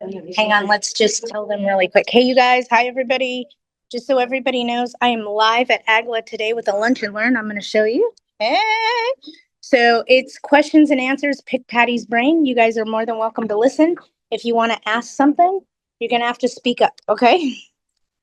Hang on, let's just tell them really quick. Hey, you guys. Hi, everybody. Just so everybody knows, I am live at AGLA today with a lunch and learn. I'm going to show you. Hey. So it's questions and answers. Pick Patty's brain. You guys are more than welcome to listen. If you want to ask something, you're going to have to speak up, okay?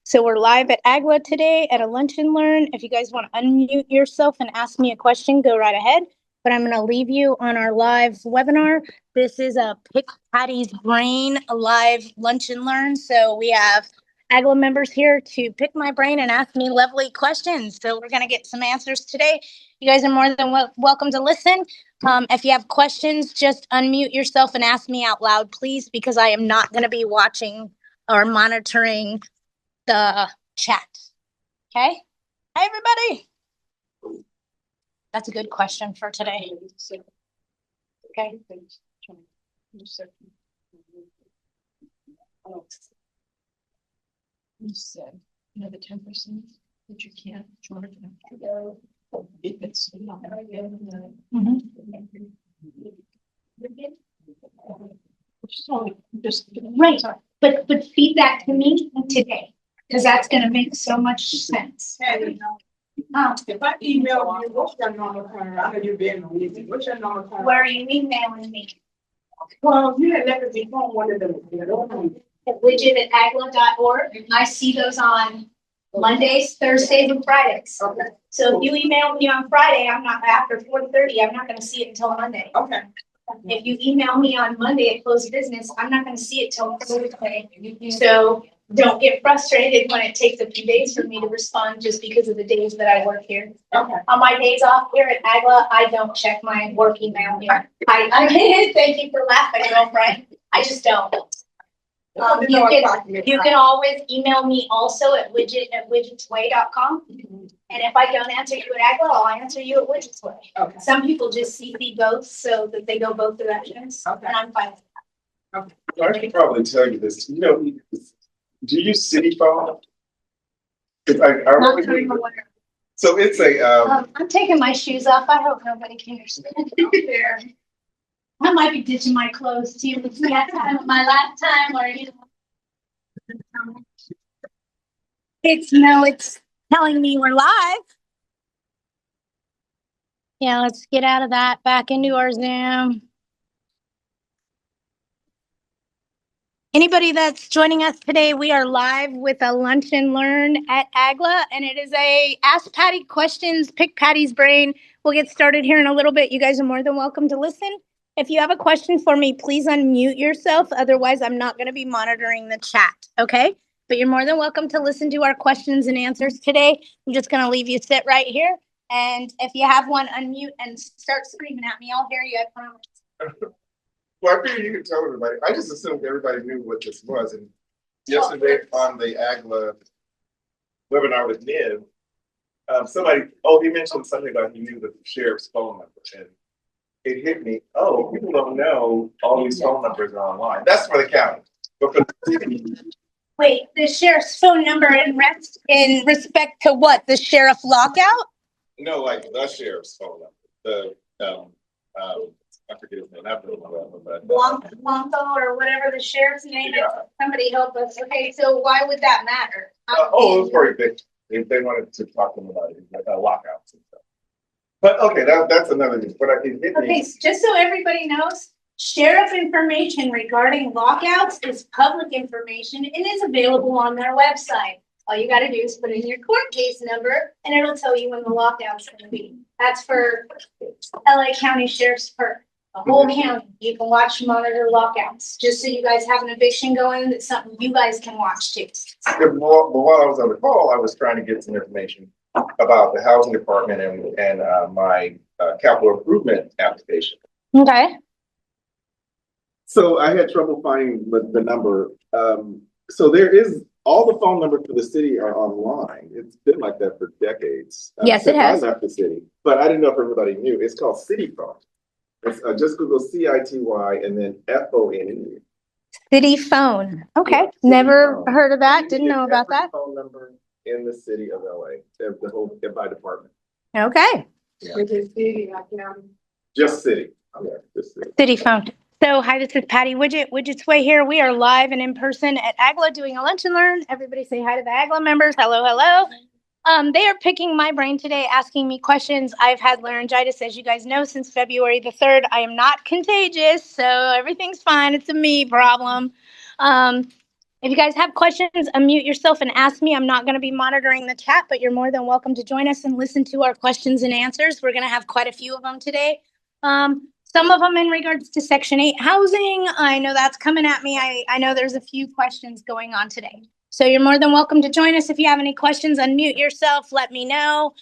So we're live at AGLA today at a lunch and learn. If you guys want to unmute yourself and ask me a question, go right ahead. But I'm going to leave you on our live webinar. This is a Pick Patty's Brain live lunch and learn. So we have AGLA members here to pick my brain and ask me lovely questions. So we're going to get some answers today. You guys are more than welcome to listen. If you have questions, just unmute yourself and ask me out loud, please, because I am not going to be watching or monitoring the chat. Okay. Hi, everybody. That's a good question for today. Okay. You said, the 10% that you can't charge after if it's not. Just right. But feed that to me today, because that's going to make so much sense. If I email you, what's your normal turn? I know you're being busy. What's your normal turn? Where are you emailing me? Well, you had left me phone one of them. Widget@agla.org. I see those on Mondays, Thursdays, and Fridays. Okay. So if you email me on Friday, I'm not after 4:30. I'm not going to see it until Monday. Okay. If you email me on Monday at close of business, I'm not going to see it till Thursday. So don't get frustrated when it takes a few days for me to respond just because of the days that I work here. Okay. On my days off here at AGLA, I don't check my work email here. I thank you for laughing, girlfriend. I just don't. You can always email me also at widgetsway.com. And if I don't answer you at AGLA, I'll answer you at Widgets Way. Okay. Some people just CC both so that they go both directions. Okay. And I'm fine with that. Okay. I can probably tell you this. Do you use city phone? So it's a. I'm taking my shoes off. I hope nobody cares. I might be ditching my clothes too. It's my last time, or it's telling me we're live. Yeah, let's get out of that, back into our Zoom. Anybody that's joining us today, we are live with a lunch and learn at AGLA, and it is a Ask Patti questions, pick Patty's brain. We'll get started here in a little bit. You guys are more than welcome to listen. If you have a question for me, please unmute yourself. Otherwise, I'm not going to be monitoring the chat, okay? But you're more than welcome to listen to our questions and answers today. I'm just going to leave you sit right here. And if you have one, unmute and start screaming at me. I'll hear you, I promise. Well, I figured you could tell everybody. I just assumed everybody knew what this was. And yesterday on the AGLA webinar with Niv, he mentioned something about he knew the sheriff's phone number. And it hit me, people don't know all these phone numbers are online. That's for the county. But for the city. Wait, the sheriff's phone number in respect to what? The sheriff lockout? No, like the sheriff's phone number. I forget his name. Blanco or whatever the sheriff's name is. Somebody help us. Okay, so why would that matter? It was very big. They wanted to talk to them about it, like lockouts and stuff. But okay, that's another thing. Okay, just so everybody knows, sheriff information regarding lockouts is public information and is available on their website. All you got to do is put in your court case number and it'll tell you when the lockout's going to be. That's for LA County Sheriff's Perk. The whole county, you can watch monitor lockouts, just so you guys have an eviction going. That's something you guys can watch too. But while I was on the call, I was trying to get some information about the housing department and my capital improvement application. Okay. So I had trouble finding the number. So there is all the phone numbers for the city are online. It's been like that for decades. Yes, it has. I left the city, but I didn't know if everybody knew. It's called City Phone. It's just Google CITY and then FONE. City phone. Okay. Yeah, Never phone. heard of that. Didn't know about that. Phone number in the city of LA, the whole by department. Okay. Yeah. Is it city, like, Just city. Okay, just city. City phone. So hi, this is Patti Widget, Widget's Way here. We are live and in person at AGLA doing a lunch and learn. Everybody say hi to the AGLA members. Hello, hello. They are picking my brain today, asking me questions. I've had laryngitis, as you guys know, since February the 3rd. I am not contagious, so everything's fine. It's a me problem. If you guys have questions, unmute yourself and ask me. I'm not going to be monitoring the chat, but you're more than welcome to join us and listen to our questions and answers. We're going to have quite a few of them today. Some of them in regards to Section 8 housing. I know that's coming at me. I know there's a few questions going on today. So you're more than welcome to join us. If you have any questions, unmute yourself. Let me know.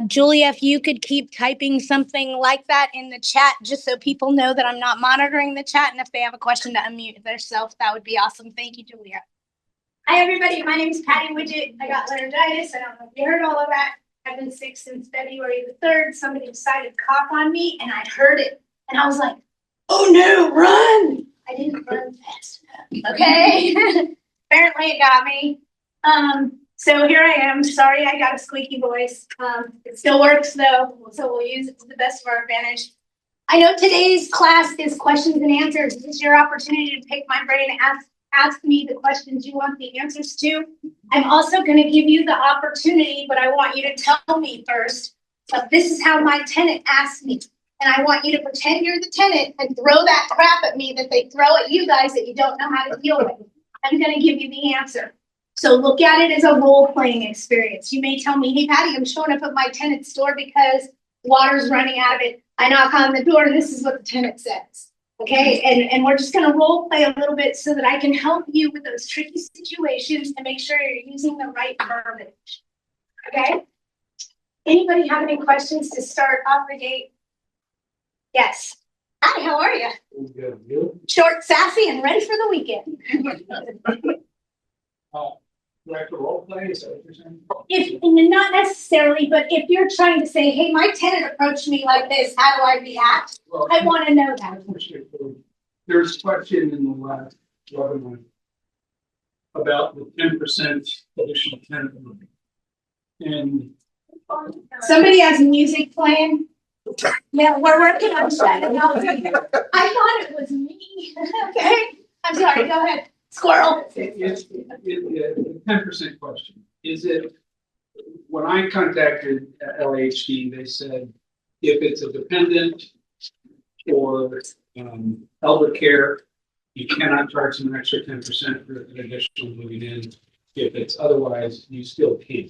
Julia, if you could keep typing something like that in the chat, just so people know that I'm not monitoring the chat. And if they have a question to unmute themselves, that would be awesome. Thank you, Julia. Hi, everybody. My name is Patti Widget. I got laryngitis. I don't know if you heard all of that. I've been sick since February the 3rd. Somebody decided to cough on me, and I heard it. And I was like, oh no, run! I didn't run fast enough. Okay. Apparently it got me. So here I am. Sorry I got a squeaky voice. It still works though, so we'll use it to the best of our advantage. I know today's class is questions and answers. This is your opportunity to pick my brain and ask me the questions you want the answers to. I'm also going to give you the opportunity, but I want you to tell me first. But this is how my tenant asked me. And I want you to pretend you're the tenant and throw that crap at me that they throw at you guys that you don't know how to deal with. I'm going to give you the answer. So look at it as a role-playing experience. You may tell me, hey, Patti, I'm showing up at my tenant's door because water's running out of it. I knock on the door and this is what the tenant says. Okay, and we're just going to role-play a little bit so that I can help you with those tricky situations and make sure you're using the right verbiage. Okay? Anybody have any questions to start off the gate? Yes. Hi, how are you? Good. You? Short, sassy, and ready for the weekend. Like a role play, is that what you're saying? If not necessarily, but if you're trying to say, hey, my tenant approached me like this, how do I react? Well, I want to know that. there's a question in the last webinar about the 10% additional tenant money. And Somebody has music playing. Yeah, we're working on that. I thought it was me. Okay. I'm sorry. Go ahead. Squirrel. the 10% question, is it, when I contacted LAHD, they said if it's a dependent or elder care, you cannot charge them an extra 10% for an additional moving in. If it's otherwise, you still can.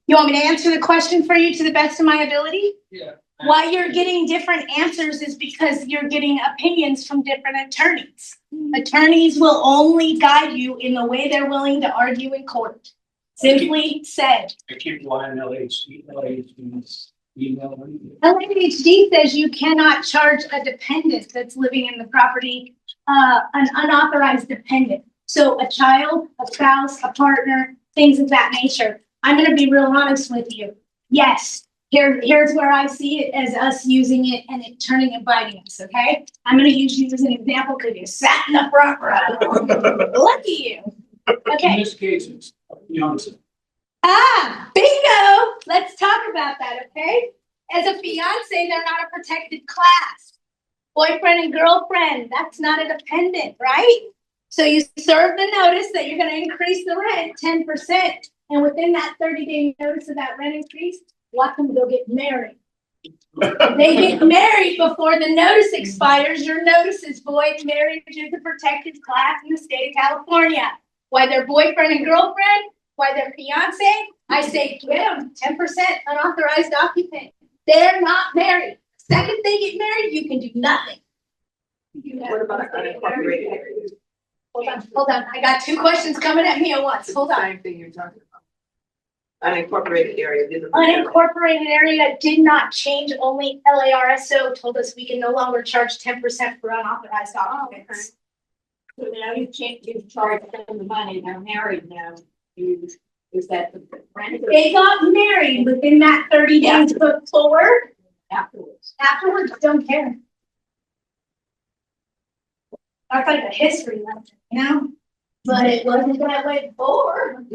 You want me to answer the question for you to the best of my ability? Yeah. Why you're getting different answers is because you're getting opinions from different attorneys. Attorneys will only guide you in the way they're willing to argue in court. Simply said. I can't rely on LAHD's email or anything. LAHD says you cannot charge a dependent that's living in the property, an unauthorized dependent. So a child, a spouse, a partner, things of that nature. I'm going to be real honest with you. Yes, here's where I see it as us using it and it turning and biting us, okay? I'm going to use you as an example because you sat in the front row. Lucky you. Okay. In this case, it's fiance. Bingo! Let's talk about that, okay? As a fiance, they're not a protected class. Boyfriend and girlfriend, that's not a dependent, right? So you serve the notice that you're going to increase the rent 10%. And within that 30-day notice of that rent increase, let them go get married. They get married before the notice expires. Your notice is void. Marriage is a protected class in the state of California. Why they're boyfriend and girlfriend, why they're fiance, I say get them 10% unauthorized occupant. They're not married. The second they get married, you can do nothing. What about unincorporated areas? Hold on. I got two questions coming at me at once. Hold on. Same thing you're talking about. Unincorporated area. Unincorporated area did not change. Only LARSO told us we can no longer charge 10% for unauthorized occupants. So now you charge them the money, they're married now. Is that the rent? They got married within that 30 days before. Afterwards. Afterwards, don't care. That's like a history lesson, you know? But it wasn't that way before.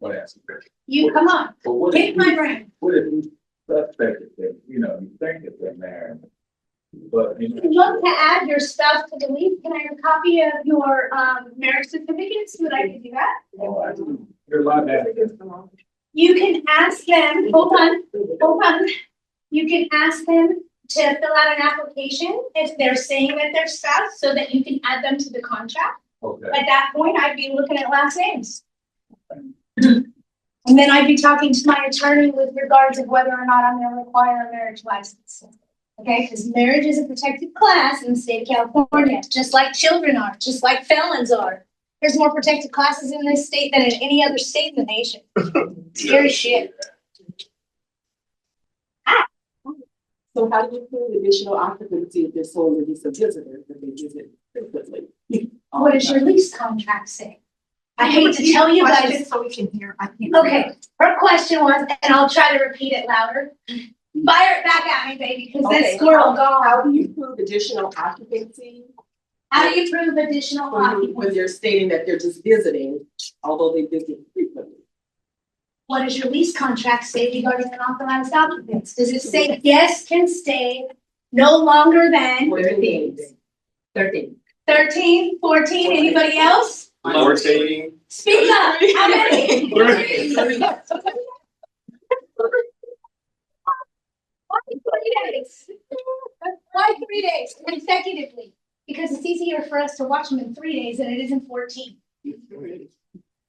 What else? You come on, But what pick if my you, brain. what if you suspect that, you know, you think that they're married, but but, you If you want to add your spouse to the lease, can I have a copy of your, marriage certificates? Would I do that? know, you're allowed to. You can ask them, hold on. You can ask them to fill out an application if they're saying that they're spouse, so that you can add them to the contract. Okay. At that point, I'd be looking at last names. And then I'd be talking to my attorney with regards of whether or not I'm gonna require a marriage license. Okay, because marriage is a protected class in the state of California, just like children are, just like felons are. There's more protected classes in this state than in any other state in the nation. Scary shit. So how do you prove additional occupancy if they're sold to a visitor that they visit frequently? What does your lease contract say? I hate to tell you guys. So we can hear, I can't. Okay, her question was, and I'll try to repeat it louder. Fire it back at me, baby, because that squirrel gone. How do you prove additional occupancy How do you prove additional when occupancy? they're stating that they're just visiting, although they visit frequently? What does your lease contract say regarding unauthorized occupants? Does it say guests can stay no longer than 13 days. 13, 14, anybody else? 14. Speak up, how many? Why 3 days? Why 3 days consecutively? Because it's easier for us to watch them in 3 days than it is in 14.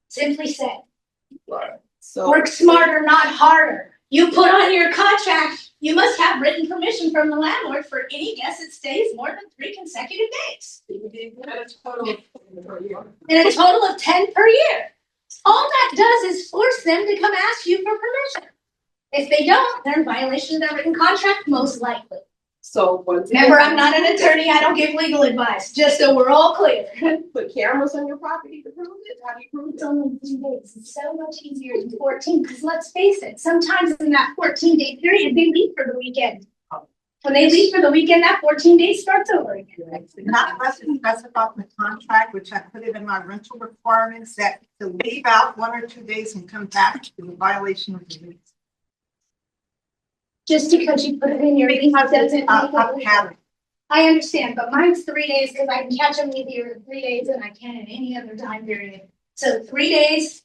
Simply said. Right. So Work smarter, not harder. You put on your contract, you must have written permission from the landlord for any guest that stays more than 3 consecutive days. And a total of 10 per year. All that does is force them to come ask you for permission. If they don't, they're in violation of their written contract, most likely. So once. Remember, I'm not an attorney, I don't give legal advice, just so we're all clear. Put cameras on your property to prove it? How do you prove It's it? only 3 days. It's so much easier than 14, because let's face it, sometimes in that 14-day period, they leave for the weekend. When they leave for the weekend, that 14 days starts over again. Not unless it's specified in the contract, which I put it in my rental requirements, that to leave out 1 or 2 days and come back is a violation of the lease. Just because you put it in your lease doesn't make it A legal. pattern. I understand, but mine's 3 days, because I can catch them easier in 3 days than I can in any other time period. So 3 days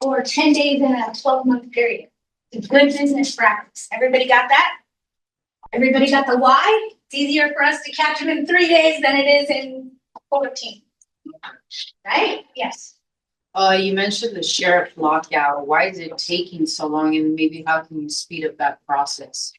or 10 days in a 12-month period. It's good business practice. Everybody got that? Everybody got the why? It's easier for us to catch them in 3 days than it is in 14. Right? Yes. You mentioned the sheriff lockout. Why is it taking so long, and maybe how can you speed up that process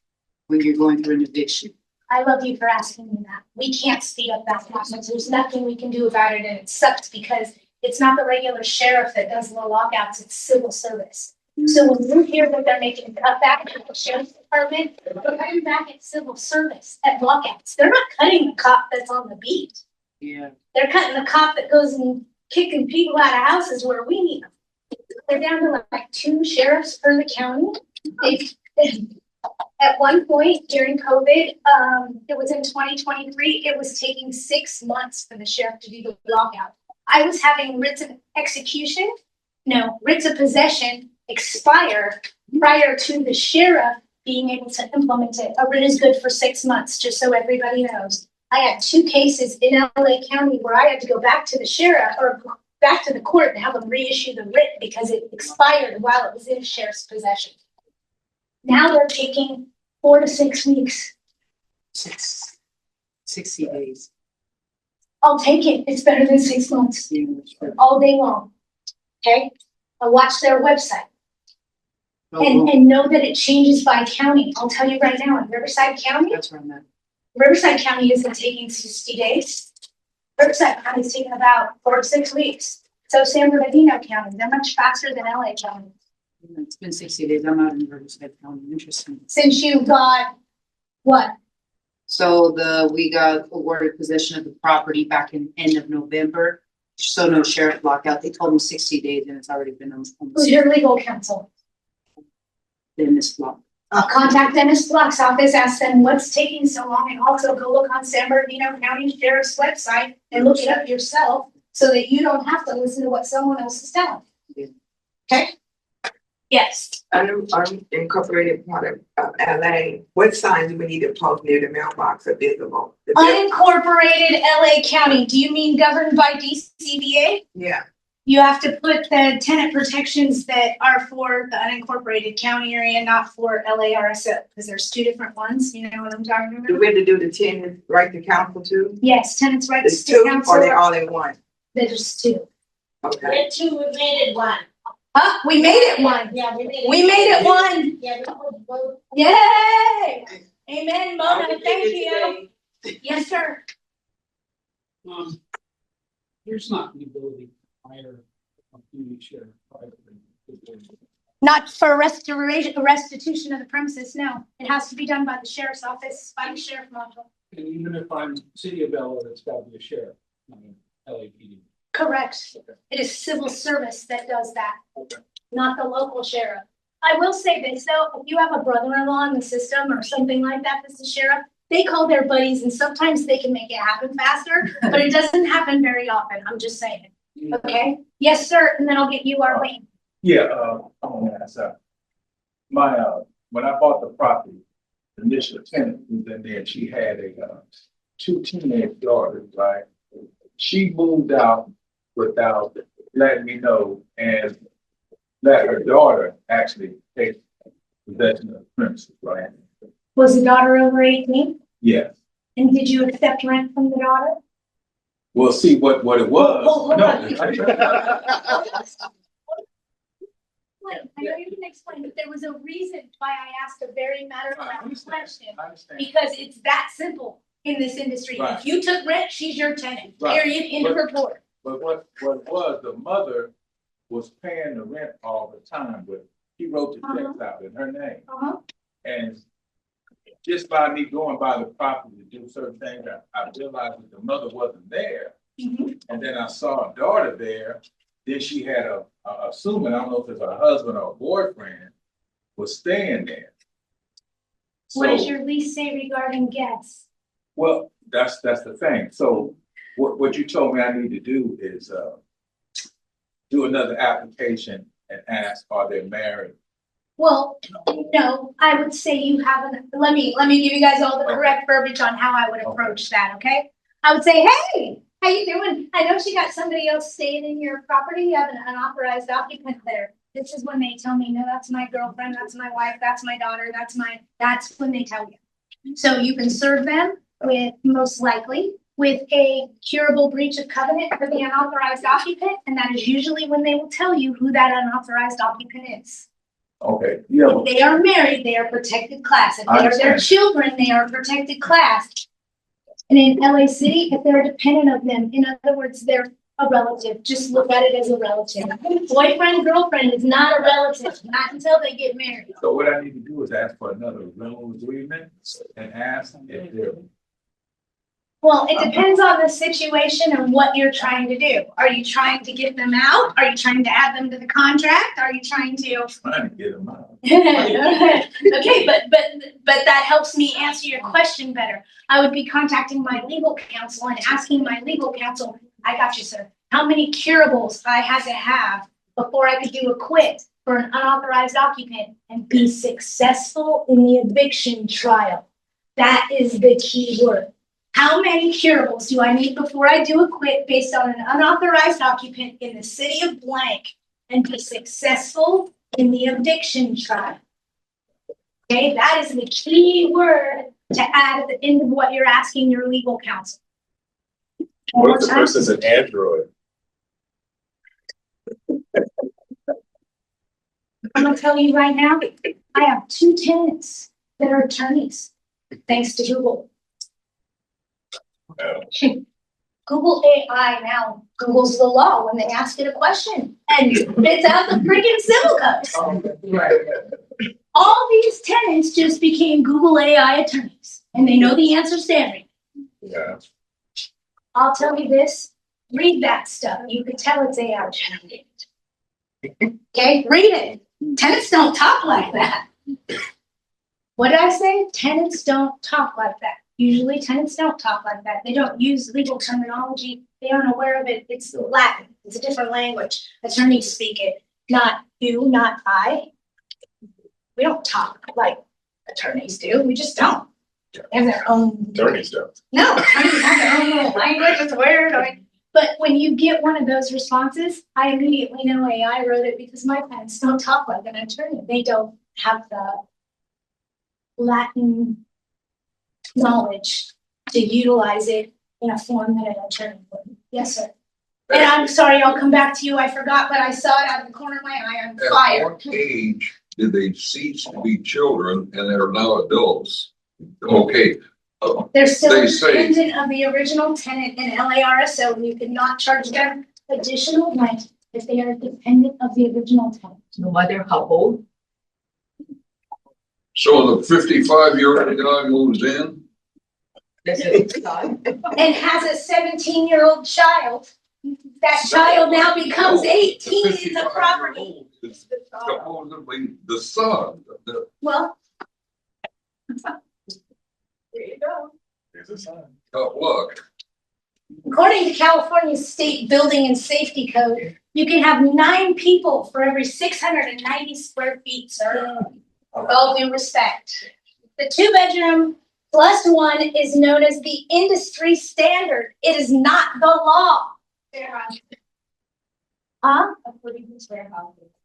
when you're going through an eviction? I love you for asking me that. We can't speed up that process. There's nothing we can do about it, and it sucks because it's not the regular sheriff that does the lockouts, it's civil service. So when you hear that they're making cutback at the sheriff's department, they're cutting back at civil service, at lockouts. They're not cutting the cop that's on the beat. Yeah. They're cutting the cop that goes and kicking people out of houses where we need them. They're down to like 2 sheriffs per the county. At one point during COVID, it was in 2023, it was taking 6 months for the sheriff to do the lockout. I was having writs of possession expire prior to the sheriff being able to implement it. A writ is good for 6 months, just so everybody knows. I had 2 cases in LA County where I had to go back to the sheriff or back to the court and have them reissue the writ because it expired while it was in sheriff's possession. Now they're taking 4 to 6 weeks. 60 days. I'll take it. It's better than 6 months. Yeah, that's true. All day long. Okay? I watch their website Oh, and know that it changes by county. I'll tell you right now, in Riverside County, that's where I'm at. Riverside County isn't taking 60 days. Riverside County is taking about 4 to 6 weeks. So San Bernardino County, they're much faster than LA County. It's been 60 days. I'm out in Riverside County. Interesting. Since you got what? So we got awarded possession of the property back in end of November. So no sheriff lockout. They told me 60 days, and it's already been almost Who's your legal counsel? Dennis Block. Contact Dennis Block's office, ask them what's taking so long, and also go look on San Bernardino County Sheriff's website and look it up yourself so that you don't have to listen to what someone else is telling you. Yeah. Okay? Yes. unincorporated part of LA, what signs do we need to post near the mailbox are visible? Unincorporated LA County, do you mean governed by DCBA? Yeah, You have to put the tenant protections that are for the unincorporated county area, not for LARSO, because there's two different ones, you know what I'm talking do about? we have to do the tenant right to counsel too? Yes, tenants' rights There's to two, counsel, or they all in one? there's two. Okay. two, we made it one. Huh, we made it one, Yeah, we made it. we made it one, Yeah, we put both. yay! Amen, Mona, thank you. Yes, sir. There's not the ability to hire a community sheriff privately. Not for restitution of the premises, no. It has to be done by the sheriff's office, by the sheriff marshal. And even if I'm city of LA, it's gotta be a sheriff, not an LAPD. Correct. Okay. It is civil service that does that, Okay. not the local sheriff. I will say this though, if you have a brother-in-law in the system or something like that that's the sheriff, they call their buddies and sometimes they can make it happen faster, but it doesn't happen very often. I'm just saying. Okay? Yes, sir. And then I'll get you our link. Yeah, I want to ask, when I bought the property, the initial tenant was in there, she had two teenage daughters, right? She moved out without letting me know and let her daughter actually take possession of the premises, right? Was the daughter over 18? Yes. And did you accept rent from the daughter? We'll see what it was. Hold No. on. I know you can explain, but there was a reason why I asked a very matter-of-fact question. I understand. Because it's that simple in this industry. Right. If you took rent, she's your tenant, Right. period, end of report. But what was, the mother was paying the rent all the time, but she wrote the checks out in her name. Uh-huh. And just by me going by the property to do certain things, I realized that the mother wasn't there. Mhm. And then I saw a daughter there. Then she had assuming, I don't know if it's her husband or a boyfriend, was staying there. What does So, your lease say regarding guests? well, that's the thing. So what you told me I need to do is do another application and ask, are they married? Well, no, I would say you haven't, let me give you guys all the correct verbiage on how I would approach that, okay? I would say, hey, how you doing? I know she got somebody else staying in your property. You have an unauthorized occupant there. This is when they tell me, no, that's my girlfriend, that's my wife, that's my daughter, that's when they tell you. So you can serve them with, most likely, with a curable breach of covenant for the unauthorized occupant, and that is usually when they will tell you who that unauthorized occupant is. Okay, yeah. If they are married, they are protected class. If I they are their understand. children, they are protected class. And in LA City, if they're dependent of them, in other words, they're a relative. Just look at it as a relative. Boyfriend, girlfriend is not a relative, not until they get married. So what I need to do is ask for another rental agreement and ask if they're. Well, it depends on the situation and what you're trying to do. Are you trying to get them out? Are you trying to add them to the contract? Are you trying to? Trying to get them out. Okay, but that helps me answer your question better. I would be contacting my legal counsel and asking my legal counsel, I got you, sir, how many curables I had to have before I could do a quit for an unauthorized occupant and be successful in the eviction trial. That is the key word. How many curables do I need before I do a quit based on an unauthorized occupant in the city of blank and be successful in the eviction trial? Okay, that is the key word to add at the end of what you're asking your legal counsel. One What more if the time. person's an android? I'm gonna tell you right now, I have 2 tenants that are attorneys, thanks to Google. Google AI now Googles the law when they ask it a question and spits out the freaking civil codes. Right. All these tenants just became Google AI attorneys and they know the answers to everything. Yeah. I'll tell you this, read that stuff. You could tell it's AI generated. Okay, read it. Tenants don't talk like that. What did I say? Tenants don't talk like that. Usually tenants don't talk like that. They don't use legal terminology. They aren't aware of it. It's Latin. It's a different language. Attorneys speak it, not you, not I. We don't talk like attorneys do. We just don't. They have their own. Attorneys don't. No, attorneys have their own little language. It's weird. But when you get one of those responses, I immediately know AI wrote it because my parents don't talk like an attorney. They don't have the Latin knowledge to utilize it in a form that an attorney would. Yes, sir. And I'm sorry, I'll come back to you. I forgot, but I saw it out of the corner of my eye. I'm At fired. what age did they cease to be children and they're now adults? Okay, They're still They say- independent of the original tenant in LARSO, and you cannot charge them additional rent if they are dependent of the original tenant. No matter how old. so the 55-year-old guy moves in, That's a son. And has a 17-year-old child. That child now becomes 18 in the property. 55-year-old is supposedly the son. Well, There you go. Here's a sign. Tough luck. according to California's state building and safety code, you can have 9 people for every 690 square feet, sir. With all due respect. The 2-bedroom plus 1 is known as the industry standard. It is not the law. Huh?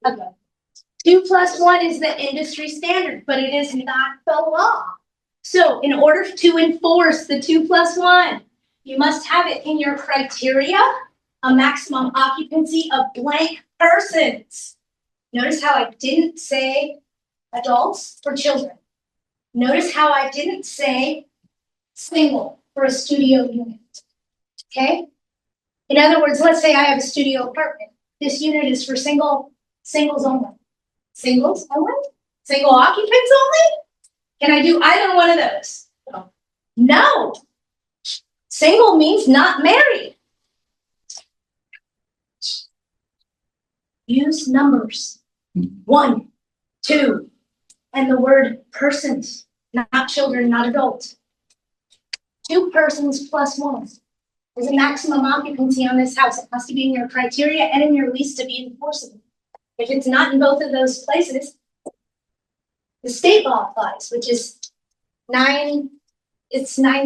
Okay. 2 plus 1 is the industry standard, but it is not the law. So in order to enforce the 2 plus 1, you must have it in your criteria, a maximum occupancy of blank persons. Notice how I didn't say adults or children. Notice how I didn't say single for a studio unit. Okay? In other words, let's say I have a studio apartment. This unit is for singles only. Singles only? Single occupants only? Can I do either one of those? No. Single means not married. Use numbers. 1, 2, and the word persons, not children, not adults. 2 persons plus 1. There's a maximum occupancy on this house. It has to be in your criteria and in your lease to be enforceable. If it's not in both of those places, the state law applies, which is 9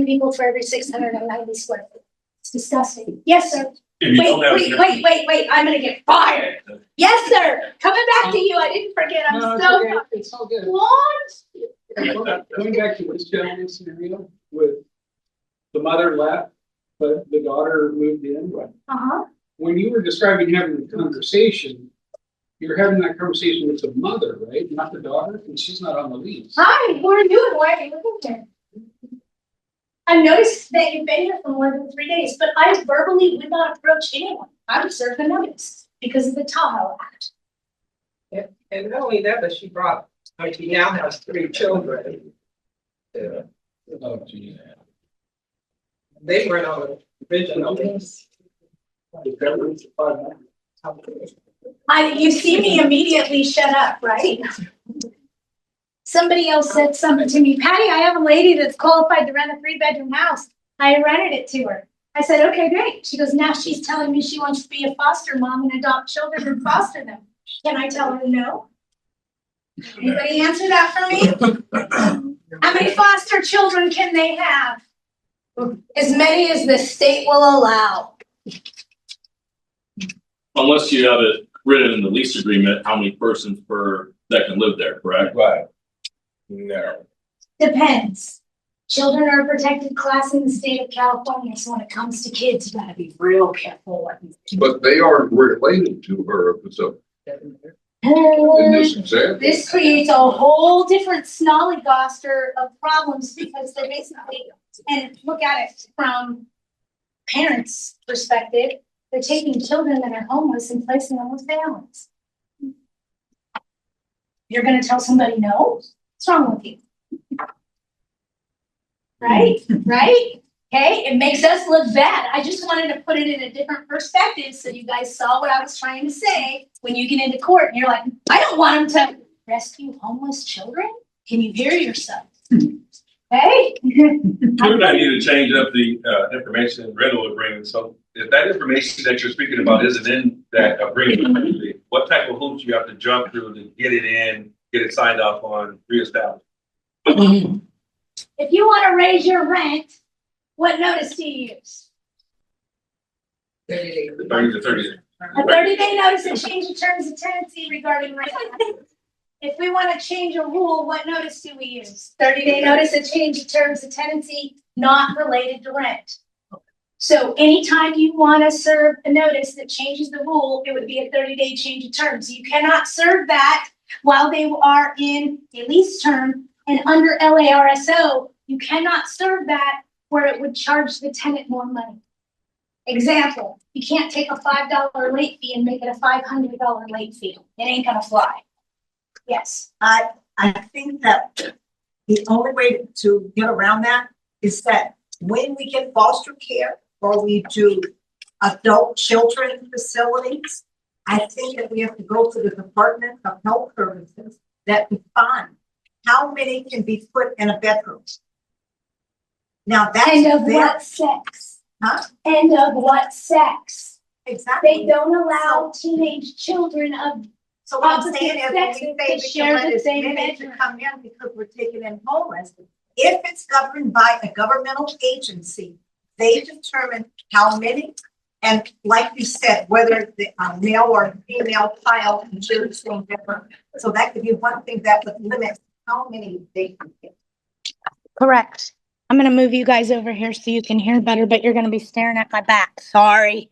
people for every 690 square feet. It's disgusting. Yes, sir. Wait, I'm gonna get fired. Yes, sir. Coming back to you. I didn't forget. I'm No, so it's okay. It's all good. what? Going back to this gentleman's scenario with the mother left, but the daughter moved in. Uh-huh. When you were describing having the conversation, you're having that conversation with the mother, right? Not the daughter, and she's not on the lease. Hi, what are you doing? Why are you looking here? I noticed that you've been here for more than 3 days, but I verbally would not approach anyone. I would serve the notice because of the Tahoe Act. And not only that, but she now has 3 children. Oh, gee. They weren't on the original lease. You see me immediately shut up, right? Somebody else said something to me, Patty, I have a lady that's qualified to rent a 3-bedroom house. I rented it to her. I said, okay, great. She goes, now she's telling me she wants to be a foster mom and adopt children and foster them. Can I tell her no? Anybody answer that for me? How many foster children can they have? As many as the state will allow. Unless you have it written in the lease agreement, how many persons per that can live there, correct? Right. No. Depends. Children are a protected class in the state of California, so when it comes to kids, you gotta be real careful. But they are related to her, so in this example. This creates a whole different snollygoster of problems because they're basically, and look at it from parents' perspective, they're taking children that are homeless and placing them with families. You're gonna tell somebody no? What's wrong with you? Right? Right? Okay, it makes us look bad. I just wanted to put it in a different perspective so you guys saw what I was trying to say when you get into court and you're like, I don't want them to rescue homeless children. Can you hear yourself? Hey? We're gonna need to change up the information rental agreement. So if that information that you're speaking about isn't in that agreement, what type of hoops you have to jump through to get it in, get it signed off on, reestablished. If you want to raise your rent, what notice do you use? 30 to 30. A 30-day notice to change the terms of tenancy regarding rent. If we want to change a rule, what notice do we use? 30-day notice to change the terms of tenancy not related to rent. So anytime you want to serve a notice that changes the rule, it would be a 30-day change of terms. You cannot serve that while they are in a lease term, and under LARSO, you cannot serve that where it would charge the tenant more money. Example, you can't take a $5 late fee and make it a $500 late fee. It ain't gonna fly. Yes. I think that the only way to get around that is that when we get foster care or we do adult children facilities, I think that we have to go to the Department of Health Services that define how many can be put in a bedroom. Now that's And of what sex? Huh? And of what sex? Exactly. They don't allow teenage children of So what I'm opposite saying is, sex we to say we share can let the as same many to bedroom. come in because we're taking in homeless. If it's governed by a governmental agency, they determine how many, and like you said, whether the male or female child can share the same bedroom. So that could be one thing that would limit how many they can get. Correct. I'm gonna move you guys over here so you can hear better, but you're gonna be staring at my back. Sorry.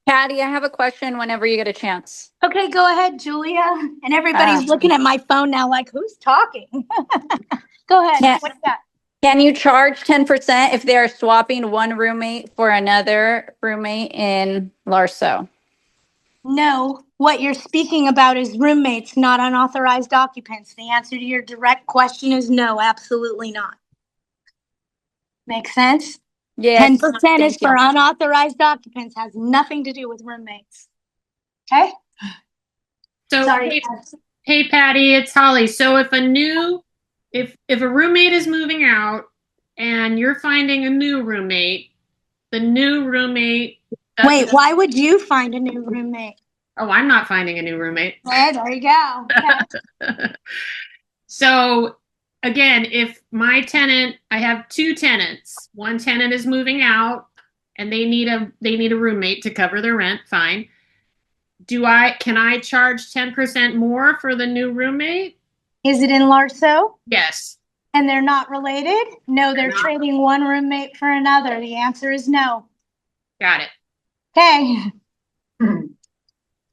Patty, I have a question whenever you get a chance. Okay, go ahead, Julia. And everybody's looking at my phone now like, who's talking? Go ahead. Yeah. What you got? Can you charge 10% if they're swapping one roommate for another roommate in Larso? No, what you're speaking about is roommates, not unauthorized occupants. The answer to your direct question is no, absolutely not. Make sense? Yes. 10% is thank you. for unauthorized occupants, has nothing to do with roommates. Okay? So, Sorry. hey Patty, it's Holly. So if a roommate is moving out and you're finding a new roommate, the new roommate. Wait, why would you find a new roommate? Oh, I'm not finding a new roommate. There you go. Okay. So again, if my tenant, I have two tenants. One tenant is moving out and they need a roommate to cover their rent, fine. Can I charge 10% more for the new roommate? Is it in Larso? Yes. And they're not related? No, they're trading one roommate for another. The answer is no. Got it. Okay.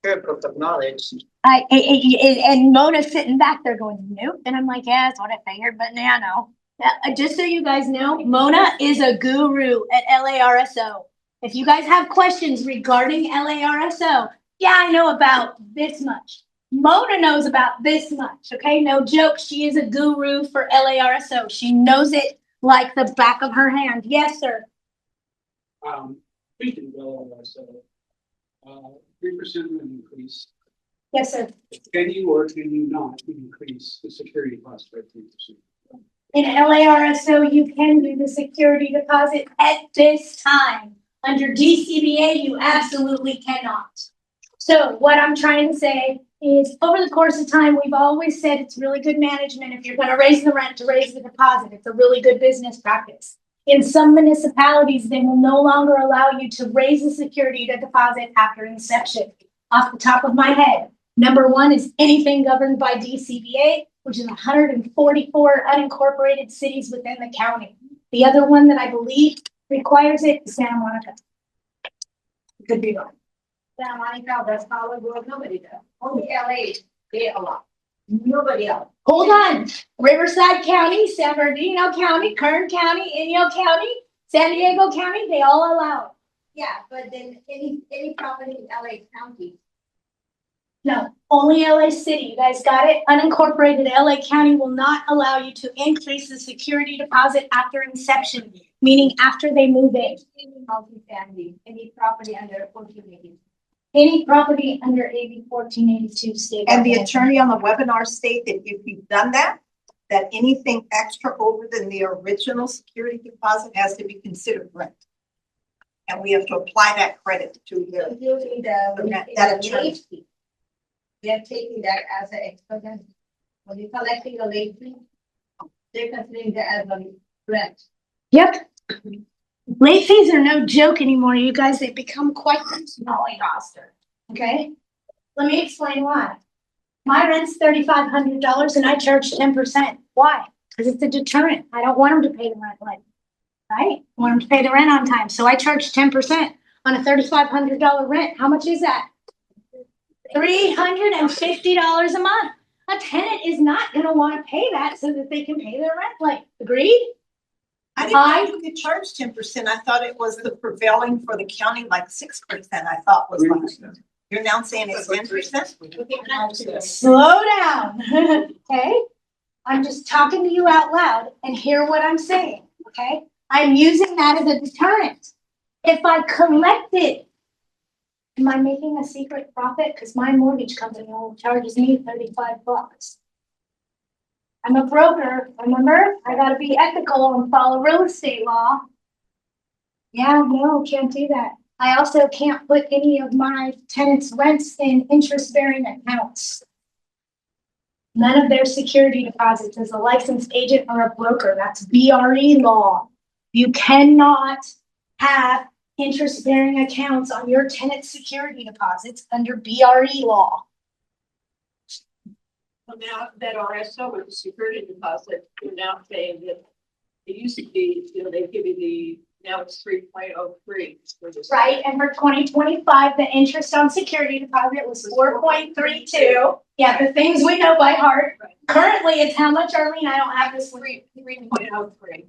Good proof of knowledge. And Mona's sitting back there going, nope. And I'm like, yeah, that's what I figured, but now no. Just so you guys know, Mona is a guru at LARSO. If you guys have questions regarding LARSO, yeah, I know about this much. Mona knows about this much, okay? No joke, she is a guru for LARSO. She knows it like the back of her hand. Yes, sir. Speaking of LLSO, 3% rent increase. Yes, sir. Can you or can you not increase the security cost by 3%? In LARSO, you can do the security deposit at this time. Under DCBA, you absolutely cannot. So what I'm trying to say is over the course of time, we've always said it's really good management. If you're going to raise the rent, to raise the deposit. It's a really good business practice. In some municipalities, they will no longer allow you to raise the security deposit after inception. Off the top of my head, number one is anything governed by DCBA, which is 144 unincorporated cities within the county. The other one that I believe requires it is Santa Monica. Could be wrong. Santa Monica, that's Hollywood, nobody does. Only LA, they allow. Nobody else. Hold on. Riverside County, San Bernardino County, Kern County, Inyo County, San Diego County, they all allow it. Yeah, but then any property in LA County. No, only LA City. You guys got it? Unincorporated LA County will not allow you to increase the security deposit after inception, meaning after they move in. Multi-family, any property under 1480. Any property under AB 1482 state. And the attorney on the webinar stated that if you've done that, that anything extra over than the original security deposit has to be considered rent. And we have to apply that credit to Usually that attorney. they're taking that as an expense. When you're collecting a late fee, they're considering that as a rent. Yep. Late fees are no joke anymore, you guys. They've become quite smelly roster. Okay? Let me explain why. My rent's $3,500 and I charge 10%. Why? Because it's a deterrent. I don't want them to pay the rent late. Right? I want them to pay the rent on time. So I charge 10% on a $3,500 rent. How much is that? $350 a month. A tenant is not gonna want to pay that so that they can pay their rent late. Agreed? I didn't know you could charge 10%. I thought it was the prevailing for the county, like 6%, I thought was like. You're now saying it's 10%? Slow down, okay? I'm just talking to you out loud and hear what I'm saying, okay? I'm using that as a deterrent. If I collect it, am I making a secret profit? Because my mortgage company only charges me $35. I'm a broker, remember? I gotta be ethical and follow real estate law. Yeah, no, can't do that. I also can't put any of my tenants' rents in interest-bearing accounts. None of their security deposits as a licensed agent or a broker. That's BRE law. You cannot have interest-bearing accounts on your tenant security deposits under BRE law. Well, now that RSO with the security deposit, you're now saying that it used to be, they give you the, now it's 3.03. Right, and for 2025, the interest on security deposit was 4.32. Yeah, the things we know by heart. Right. Currently, it's how much, Arlene? I don't have this one. 3.03.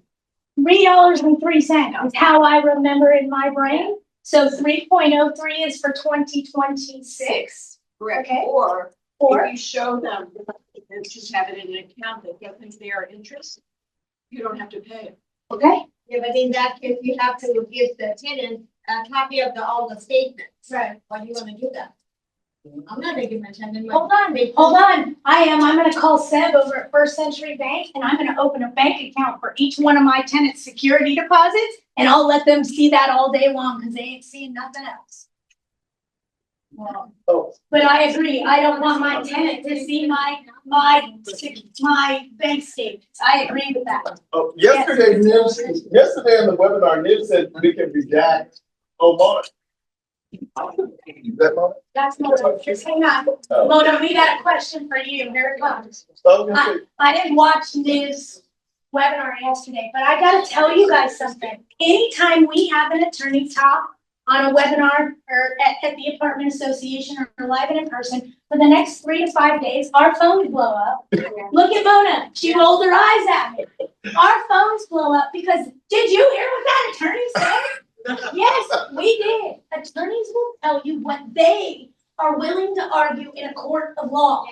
$3.03 is how I remember in my brain. So 3.03 is for 2026. Correct. Okay. Or Or if you show them that you have it in an account that doesn't bear interest, you don't have to pay it. okay, Yeah, but in that case, you have to give the tenant a copy of all the statements. Right. Why do you want to do that? I'm not making my tenant. hold on. I'm gonna call Seb over at First Century Bank and I'm gonna open a bank account for each one of my tenants' security deposits. And I'll let them see that all day long because they ain't seeing nothing else. But I agree, I don't want my tenant to see my bank statements. I agree with that. Oh, yesterday in the webinar, Niv said we can redact. Oh, Mona. Is that Mona? That's Mona, just hang on. Oh. Mona, we got a question for you, here it comes. So I was gonna say, I didn't watch Niv's webinar yesterday, but I gotta tell you guys something. Anytime we have an attorney talk on a webinar or at the apartment association or live and in person, for the next 3 to 5 days, our phones blow up. Look at Mona, she rolled her eyes at me. Our phones blow up because, did you hear what that attorney said? Yes, we did. Attorneys will tell you what they are willing to argue in a court of law.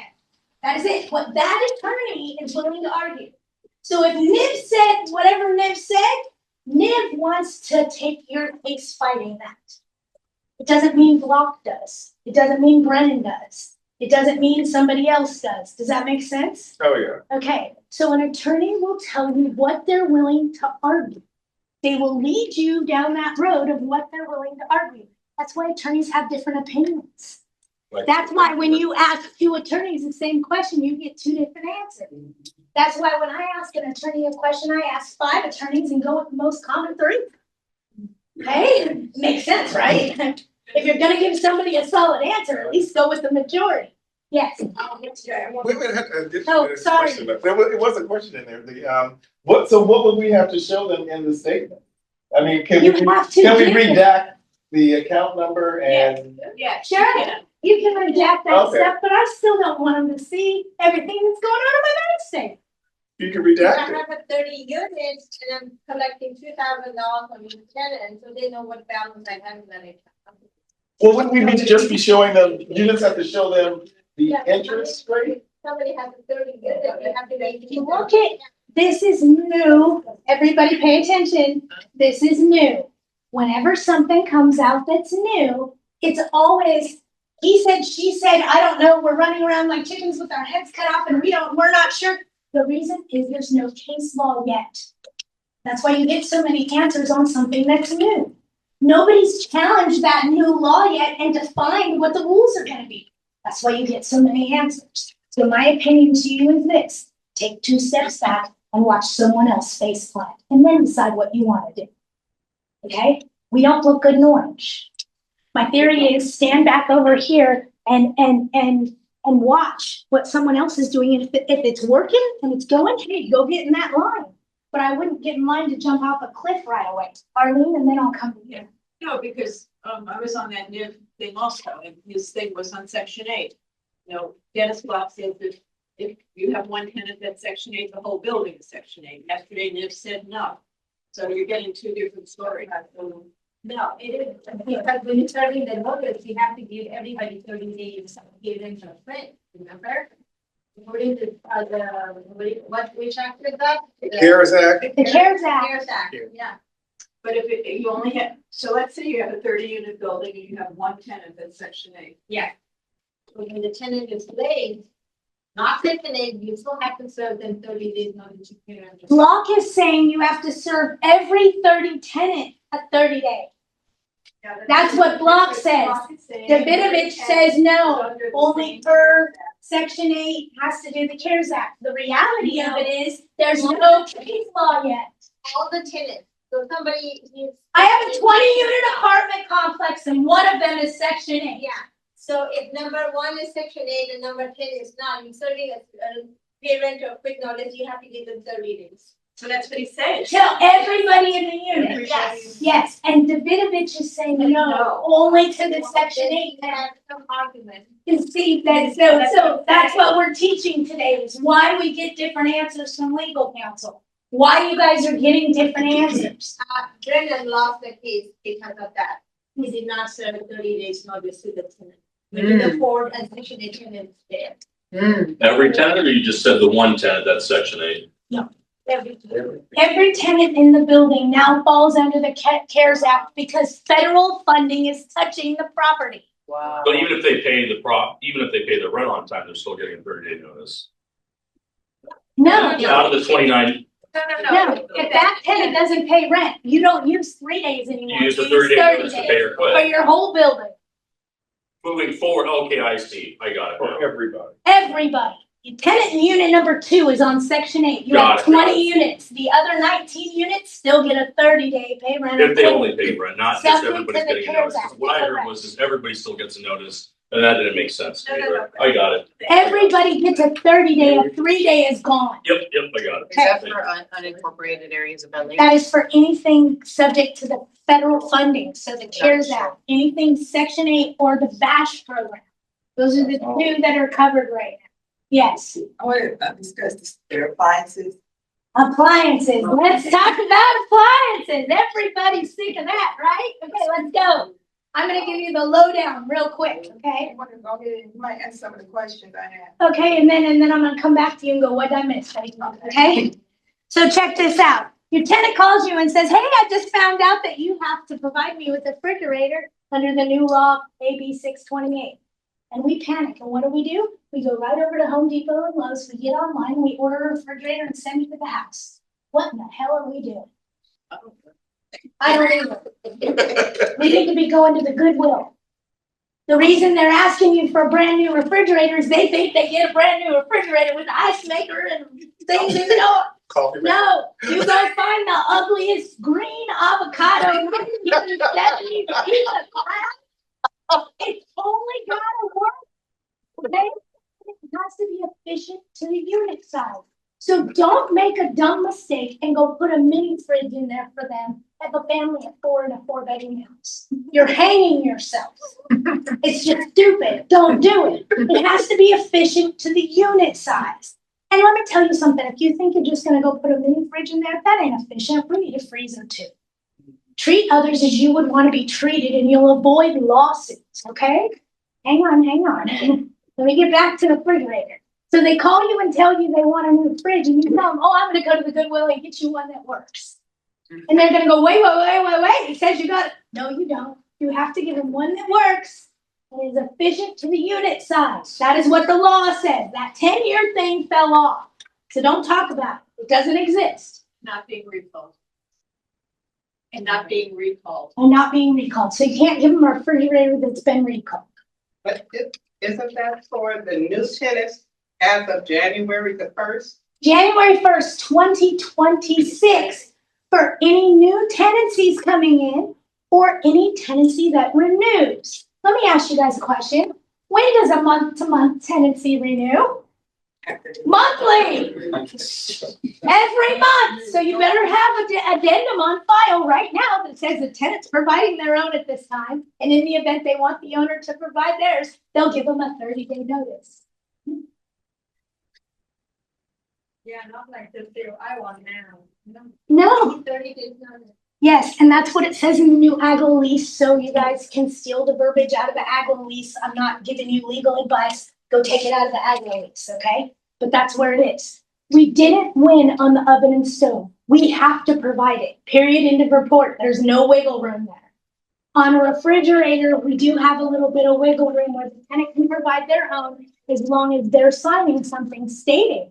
That is it, what that attorney is willing to argue. So if Niv said whatever Niv said, Niv wants to take your case fighting that. It doesn't mean Block does. It doesn't mean Brennan does. It doesn't mean somebody else does. Does that make sense? oh yeah. Okay, so an attorney will tell you what they're willing to argue. They will lead you down that road of what they're willing to argue. That's why attorneys have different opinions. That's why when you ask 2 attorneys the same question, you get 2 different answers. That's why when I ask an attorney a question, I ask 5 attorneys and go with the most common 3. Okay, makes sense, right? If you're gonna give somebody a solid answer, at least go with the majority. Yes. Wait, Oh, sorry. It was a question in there. What would we have to show them in the statement? I mean, can we redact the account number and? Yeah. Sure, you can redact that Okay. stuff, but I still don't want them to see everything that's going on in my bank statement. You can I redact it. have 30 units and I'm collecting $2,000 from each tenant, so they know what balance I have in that account. Well, wouldn't we just be showing them, you just have to show them the interest rate? Somebody has a 30 unit, they have to make. Look at, this is new. Everybody pay attention. This is new. Whenever something comes out that's new, it's always, he said, she said, I don't know, we're running around like chickens with our heads cut off and we're not sure. The reason is there's no case law yet. That's why you get so many answers on something that's new. Nobody's challenged that new law yet and defined what the rules are gonna be. That's why you get so many answers. So my opinion to you is this, take 2 steps back and watch someone else face plant and then decide what you want to do. Okay? We don't look good in orange. My theory is stand back over here and watch what someone else is doing. And if it's working and it's going, hey, go get in that line. But I wouldn't get in line to jump off a cliff right away. Arlene, and then I'll come to you. No, because, I was on that NIV thing also, and his thing was on section 8. You know, Dennis Block said that if you have one tenant that's section 8, the whole building is section 8. Yesterday, NIV said no. So you're getting 2 different stories. No, it is, because when you're serving the notice, you have to give everybody 30 days of giving the rent, remember? According to, which act is that? The CARES Act. The CARES Act. CARES Act, yeah. But if you only have, so let's say you have a 30-unit building and you have one tenant that's section 8. Yeah. When the tenant is late, not section 8, you still have to serve them 30 days notice to clear. Block is saying you have to serve every 30 tenant a 30-day. That's what Block says. Davidovich says no, only per section 8 has to do the CARES Act. The reality of it is there's no case law yet. All the tenants, so somebody is. I have a 20-unit apartment complex and one of them is section 8. Yeah, so if number 1 is section 8 and number 10 is not, you're serving a parent or quick notice, you have to give them 30 days. So that's what he's saying. Tell everybody in the unit. Yes. Yes, and Davidovich is saying no, only to the section 8. Have some argument. You see, that, so that's what we're teaching today is why we get different answers from legal counsel. Why you guys are getting different answers. Brendan lost the case because of that. He did not serve 30 days notice to the tenant. Maybe the 4 and section 8 tenants there. Every tenant, or you just said the one tenant that's section 8? No. Every tenant in the building now falls under the CARES Act because federal funding is touching the property. Wow. But even if they pay even if they pay the rent on time, they're still getting a 30-day notice. No. Out of the 29, No, if that tenant doesn't pay rent, you don't use 3 days anymore. you use the 30-day notice to pay or for quit. your whole building. Moving forward, okay, I see. I got it now. For everybody. Everybody. Tenant in unit number 2 is on section 8. You Got have it, 20 units. The other 19 units still get a 30-day pay rent. If they only pay rent, not just Subject everybody's to the getting a CARES notice. 'Cause Act. what I heard Correct. was everybody still gets a notice, and that didn't make sense to me. No. I got it. Everybody gets a 30-day, a 3-day is gone. Yep, I got it. Is that for unincorporated areas of LA? That is for anything subject to the federal funding, so the CARES Act, anything section 8 or the BASH program. Those are the 2 that are covered right now. Yes. I want to discuss their appliances. Appliances. Let's talk about appliances. Everybody's sick of that, right? Okay, let's go. I'm gonna give you the lowdown real quick, okay? I want to go ahead and you might answer some of the questions I have. Okay, and then I'm gonna come back to you and go, what did I miss? Okay? So check this out. Your tenant calls you and says, hey, I just found out that you have to provide me with a refrigerator under the new law AB 628. And we panic, and what do? We go right over to Home Depot and Lowe's, we get online, we order a refrigerator and send it to the house. What in the hell are we doing? I don't either. We need to be going to the Goodwill. The reason they're asking you for a brand new refrigerator is they think they get a brand new refrigerator with ice maker and things in it. Coffee. No, you go find the ugliest green avocado. It's only gotta work. Okay? It has to be efficient to the unit size. So don't make a dumb mistake and go put a mini fridge in there for them have a family of 4 in a 4-bedroom house. You're hanging yourself. It's just stupid. Don't do it. It has to be efficient to the unit size. And let me tell you something. If you think you're just going to go put a mini fridge in there, that ain't efficient. We need a freezer too. Treat others as you would want to be treated and you'll avoid lawsuits, okay? Hang on. Let me get back to the refrigerator. So they call you and tell you they want a new fridge and you tell them, oh, I'm going to go to the Goodwill and get you one that works. And they're going to go, wait. It says you got it. No, you don't. You have to give them one that works and is efficient to the unit size. That is what the law says. That 10-year thing fell off. So don't talk about it. It doesn't exist. Not being recalled. And not being recalled. So you can't give them a refrigerator that's been recalled. But isn't that for the new tenants as of January the 1st? January 1st, 2026, for any new tenancies coming in or any tenancy that renews. Let me ask you guys a question. When does a month-to-month tenancy renew? Monthly. Every month. So you better have an addendum on file right now that says the tenant's providing their own at this time. And in the event they want the owner to provide theirs, they'll give them a 30-day notice. Yeah, not like the zero I want now. No. 30 days notice. Yes, and that's what it says in the new AGLA lease, so you guys can steal the verbiage out of the AGLA lease. I'm not giving you legal advice. Go take it out of the AGLA lease, okay? But that's where it is. We didn't win on the oven and stove. We have to provide it. Period. End of report. There's no wiggle room there. On a refrigerator, we do have a little bit of wiggle room where the tenant can provide their own as long as they're signing something stating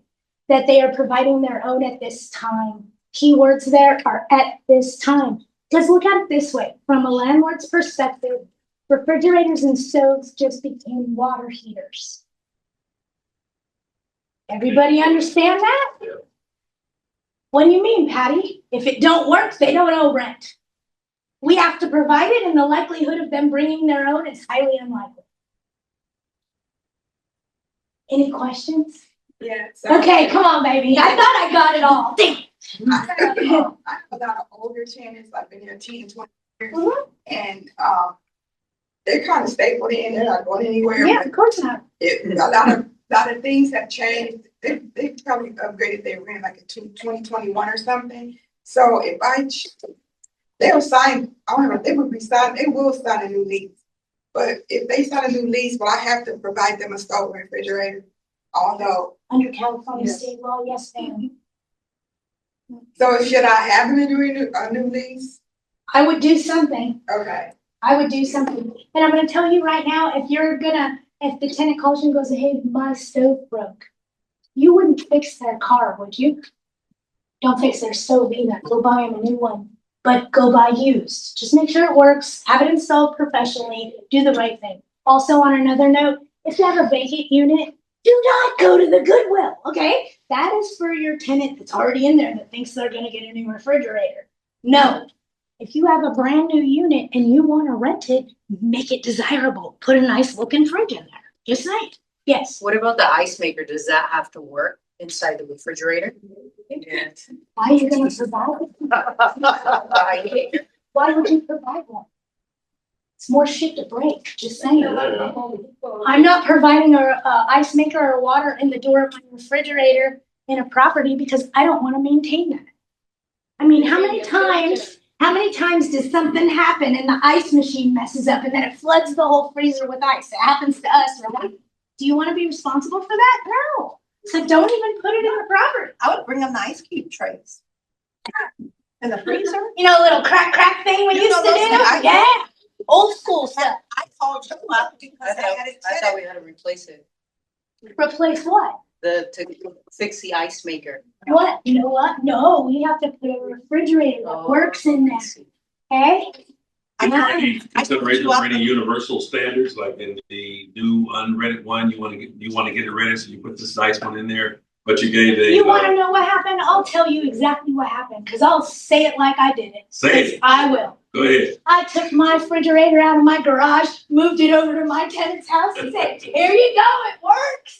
that they are providing their own at this time. Keywords there are at this time. Let's look at it this way. From a landlord's perspective, refrigerators and stoves just became water heaters. Everybody understand that? Yeah. What do you mean, Patty? If it don't work, they don't owe rent. We have to provide it, and the likelihood of them bringing their own is highly unlikely. Any questions? Yeah. So Okay, come on, baby. I thought I got it all. Damn. I have a lot of older tenants, I've been here 10, 20 years, and they're kind of stable in, they're not going anywhere. Yeah, of course not. A lot of things have changed. They probably upgraded their rent like in 2021 or something. So if they'll sign, I don't know, they will sign a new lease. But if they sign a new lease, will I have to provide them a stove and refrigerator? Although Under California state law, yes, ma'am. So should I have a new lease? I would do something. Okay. I would do something. And I'm gonna tell you right now, if the tenant calls you and goes, hey, my stove broke, you wouldn't fix their car, would you? Don't fix their stove either. Go buy them a new one, but go buy used. Just make sure it works, have it installed professionally, do the right thing. Also, on another note, if you have a vacant unit, do not go to the Goodwill, okay? That is for your tenant that's already in there that thinks they're gonna get a new refrigerator. No. If you have a brand new unit and you wanna rent it, make it desirable. Put a nice looking fridge in there. Just saying. Yes. What about the ice maker? Does that have to work inside the refrigerator? Yes. Why are you gonna provide it? Why would you provide one? It's more shit to break, just saying. I'm not providing a ice maker or water in the door of my refrigerator in a property because I don't want to maintain that. I mean, how many times does something happen and the ice machine messes up and then it floods the whole freezer with ice? It happens to us, right? Do you want to be responsible for that? No. So don't even put it in the property. I would bring them the ice cube trays. In the freezer. You know, a little crack thing we used to do? Yeah. Old school stuff. I called you up because I had it. I thought we had to replace it. Replace what? To fix the ice maker. What? You know what? No, we have to put a refrigerator that works in there. Okay? Any consideration for any universal standards, like in the new unredded one, you want to get it ready, so you put this nice one in there, but you gave a. You want to know what happened? I'll tell you exactly what happened, because I'll say it like I did it. Say it. I will. Go ahead. I took my refrigerator out of my garage, moved it over to my tenant's house, and said, "Here you go, it works."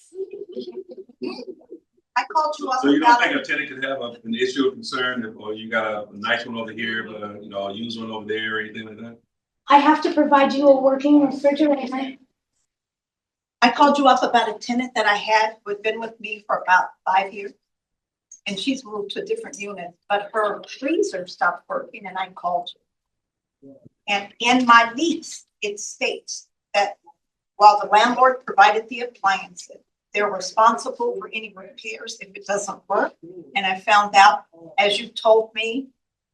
I called you up So you don't about think it. a tenant could have an issue of concern, or you got a nice one over here, but a used one over there, or anything like that? I have to provide you a working refrigerator. I called you up about a tenant that I had who had been with me for about 5 years. And she's moved to a different unit, but her freezer stopped working and I called you. And in my lease, it states that while the landlord provided the appliances, they're responsible for any repairs if it doesn't work. And I found out, as you told me,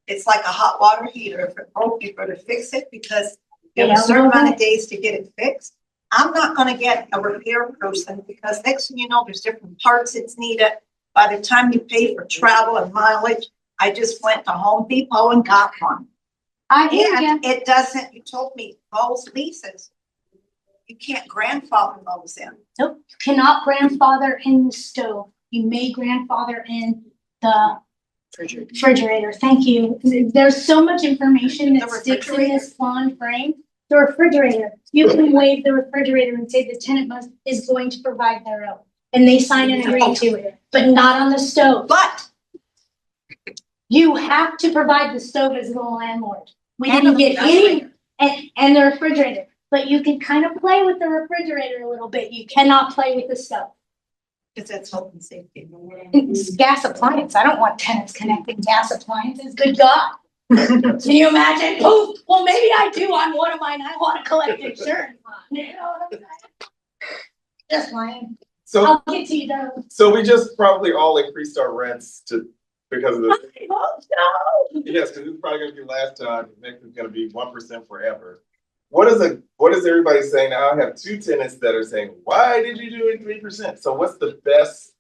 it's like a hot water heater. If it broke, you better fix it because there's a certain amount of days to get it fixed. I'm not gonna get a repair person because next thing you know, there's different parts it's needed. By the time you pay for travel and mileage, I just went to Home Depot and got one. I hear you. And it doesn't, you told me, those leases, you can't grandfather those in. Nope, you cannot grandfather in the stove. You may grandfather in the refrigerator. Thank you. There's so much information that sticks in this lawn frame. The refrigerator, you can waive the refrigerator and say the tenant is going to provide their own. And they sign and agree to it, but not on the stove. But You have to provide the stove as the landlord. We And didn't the get any, and the refrigerator, but you can kind of play with the refrigerator a little bit. You cannot play with the stove. because that's health and safety. It's gas appliance. I don't want tenants connecting gas appliances. Good God. Can you imagine? Poof. Well, maybe I do on one of mine. I want to collect insurance on. You know what I'm saying? Just lying. So, I'll get to you though. so we just probably all increased our rents because of the, I hope so. yes, because it's probably gonna be last time, next is gonna be 1% forever. What is everybody saying now? I have two tenants that are saying, why did you do it 3%? So what's the best,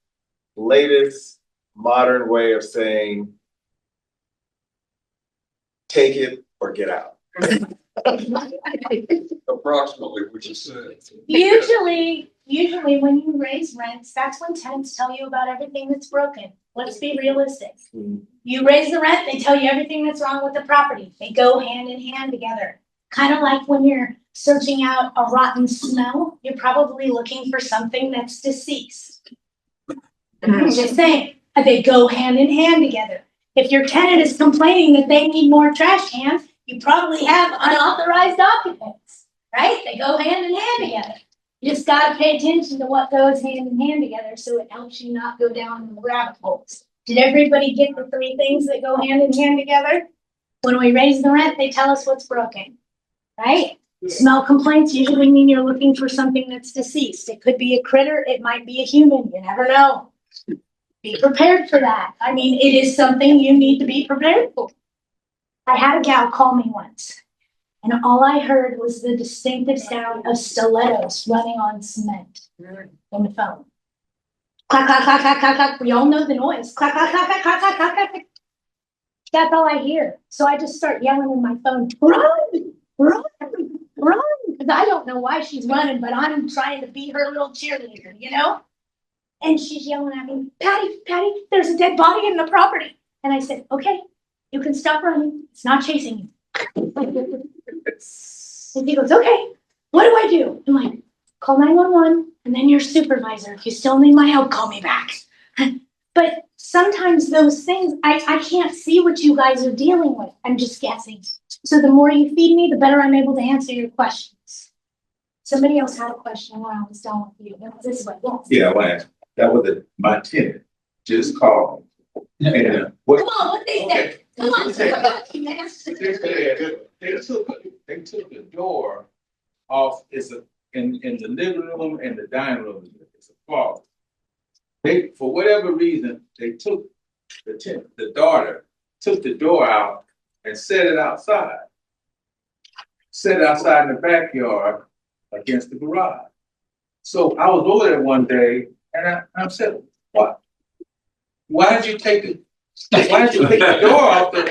latest, modern way of saying, take it or get out? Approximately, which is Usually when you raise rents, that's when tenants tell you about everything that's broken. Let's be realistic. You raise the rent, they tell you everything that's wrong with the property. They go hand in hand together. Kind of like when you're searching out a rotten smell, you're probably looking for something that's deceased. Just saying, they go hand in hand together. If your tenant is complaining that they need more trash cans, you probably have unauthorized occupants, right? They go hand in hand together. You just gotta pay attention to what goes hand in hand together so it helps you not go down the rabbit holes. Did everybody get the three things that go hand in hand together? When we raise the rent, they tell us what's broken, right? Smell complaints usually mean you're looking for something that's deceased. It could be a critter, it might be a human, you never know. Be prepared for that. I mean, it is something you need to be prepared for. I had a gal call me once, and all I heard was the distinctive sound of stilettos running on cement on the phone. Clack, clack, clack, clack, clack, clack. We all know the noise. Clack, clack, clack, clack, clack, clack, clack, clack. That's all I hear. So I just start yelling in my phone, run, run, run. Because I don't know why she's running, but I'm trying to be her little cheerleader, you know? And she's yelling at me, Patti, there's a dead body in the property. And I said, okay, you can stop running. It's not chasing you. And he goes, okay, what do I do? I'm like, call 911 and then your supervisor. If you still need my help, call me back. But sometimes those things, I can't see what you guys are dealing with. I'm just guessing. So the more you feed me, the better I'm able to answer your questions. Somebody else had a question while I was done with you. It was this way, yes. Yeah, well, that was my tenant just called. And what? Come on, what they say? Come on, They took the door off. It's in the living room and the dining room. It's a closet. They, for whatever reason, they took the daughter took the door out and set it outside. Set it outside in the backyard against the garage. So I was over there one day and I said, what? Why did you take the door off the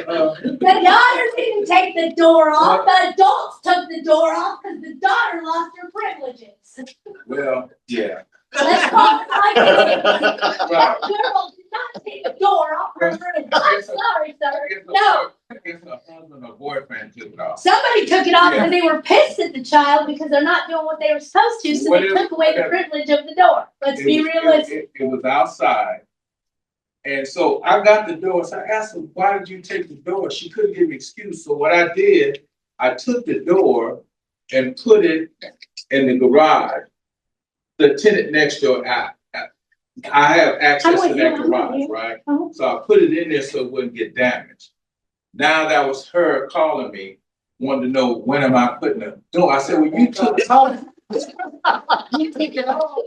The daughter didn't take the door off. The adults took the door off because the daughter lost her privileges. Well, yeah. Let's talk like this. Right. That girl did not take the door off her privilege. I'm sorry, sir. No. I guess her husband or boyfriend took it off. Somebody took it off Yeah. because they were pissed at the child because they're not doing what they were supposed to, so they took away the privilege of the door. Let's be realistic. It was outside. And so I got the door. So I asked her, why did you take the door? She couldn't give me an excuse. So what I did, I took the door and put it in the garage. The tenant next door, I have access to that garage, right? So I put it in there so it wouldn't get damaged. Now that was her calling me, wanted to know when am I putting the door. I said, well, you took it off. You take it off.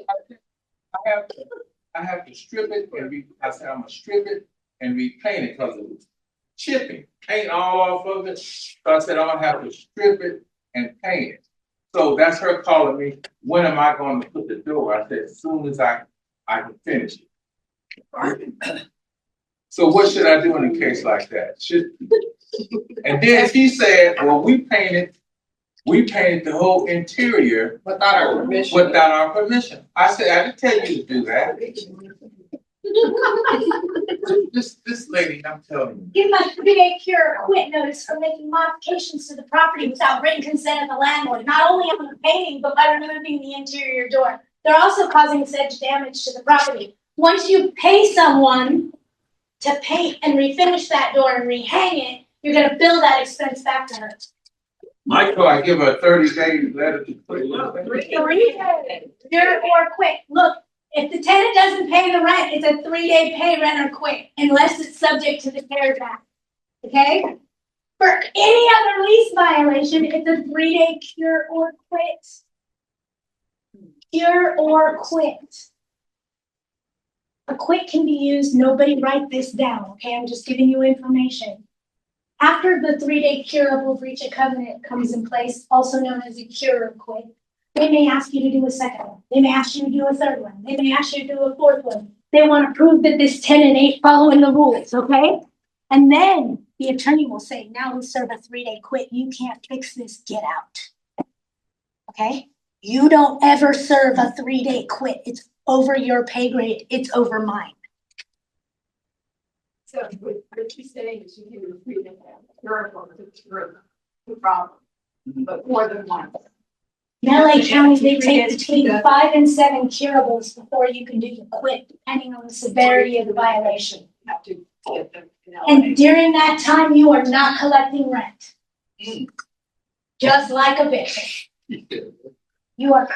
I have to strip it and I said, I'm gonna strip it and repaint it because it was chipping, paint all off of it. So I said, I'm gonna have to strip it and paint it. So that's her calling me, when am I going to put the door? I said, as soon as I can finish it. So what should I do in a case like that? And then he said, well, we painted we painted the whole interior Without our permission. without our permission. I said, I didn't tell you to do that. This lady, I'm telling you. Give them a 3-day cure or quit notice for making modifications to the property without written consent of the landlord, not only on the painting, but by removing the interior door. They're also causing such damage to the property. Once you pay someone to paint and refinish that door and rehang it, you're gonna bill that expense back to her. So I give her a 30-day letter to quit. 3 days, cure or quit. Look, if the tenant doesn't pay the rent, it's a 3-day pay rent or quit, unless it's subject to the CARES Act. Okay? For any other lease violation, it's a 3-day cure or quit. Cure or quit. A quit can be used, nobody write this down, okay? I'm just giving you information. After the 3-day curable breach of covenant comes in place, also known as a cure or quit, they may ask you to do a second one. They may ask you to do a third one. They may ask you to do a fourth one. They want to prove that this tenant ain't following the rules, okay? And then the attorney will say, now we serve a 3-day quit. You can't fix this, get out. Okay? You don't ever serve a 3-day quit. It's over your pay grade. It's over mine. So what you're saying is you give them 3 days, curable to cure the problem, but more than once. In LA County, they take between 5 and 7 curables before you can do the quit, depending on the severity of the violation. You have to get them in LA. And during that time, you are not collecting rent. Just like eviction. You're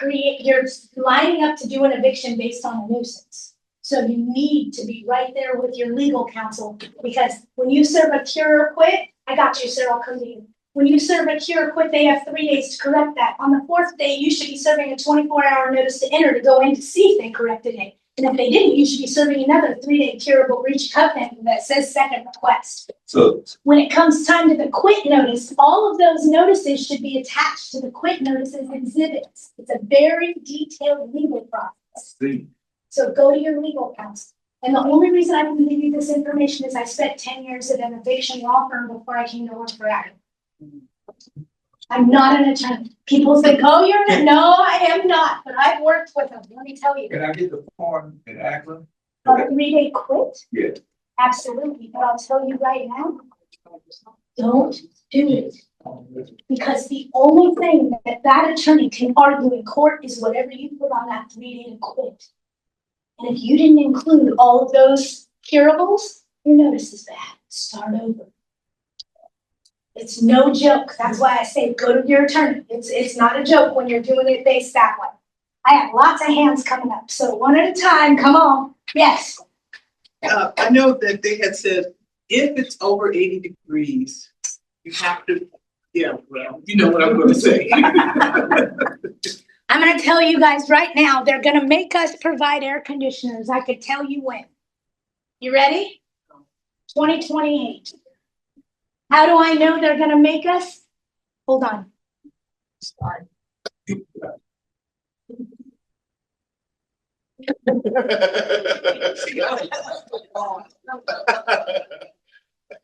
lining up to do an eviction based on a nuisance. So you need to be right there with your legal counsel, because when you serve a cure or quit, I got you, sir, I'll come to you. When you serve a cure or quit, they have 3 days to correct that. On the 4th day, you should be serving a 24-hour notice to enter to go in to see if they corrected it. And if they didn't, you should be serving another 3-day curable breach of covenant that says second request. So, When it comes time to the quit notice, all of those notices should be attached to the quit notice as exhibits. It's a very detailed legal process. So go to your legal counsel. And the only reason I can give you this information is I spent 10 years at an eviction law firm before I came to work for Aggie. I'm not an attorney. People think, oh, you're an, no, I am not, but I've worked with them. Let me tell you. Can I get the form in Akron? A 3-day quit? Yeah. Absolutely, but I'll tell you right now, don't do it. Because the only thing that attorney can argue in court is whatever you put on that 3-day to quit. And if you didn't include all of those curables, your notice is bad. Start over. It's no joke. That's why I say go to your attorney. It's not a joke when you're doing it based that way. I have lots of hands coming up, so one at a time. Come on. Yes. I know that they had said, if it's over 80 degrees, you have to, yeah, well, you know what I'm gonna say. I'm going to tell you guys right now, they're going to make us provide air conditioners. I could tell you when. You ready? 2028. How do I know they're going to make us? Hold on.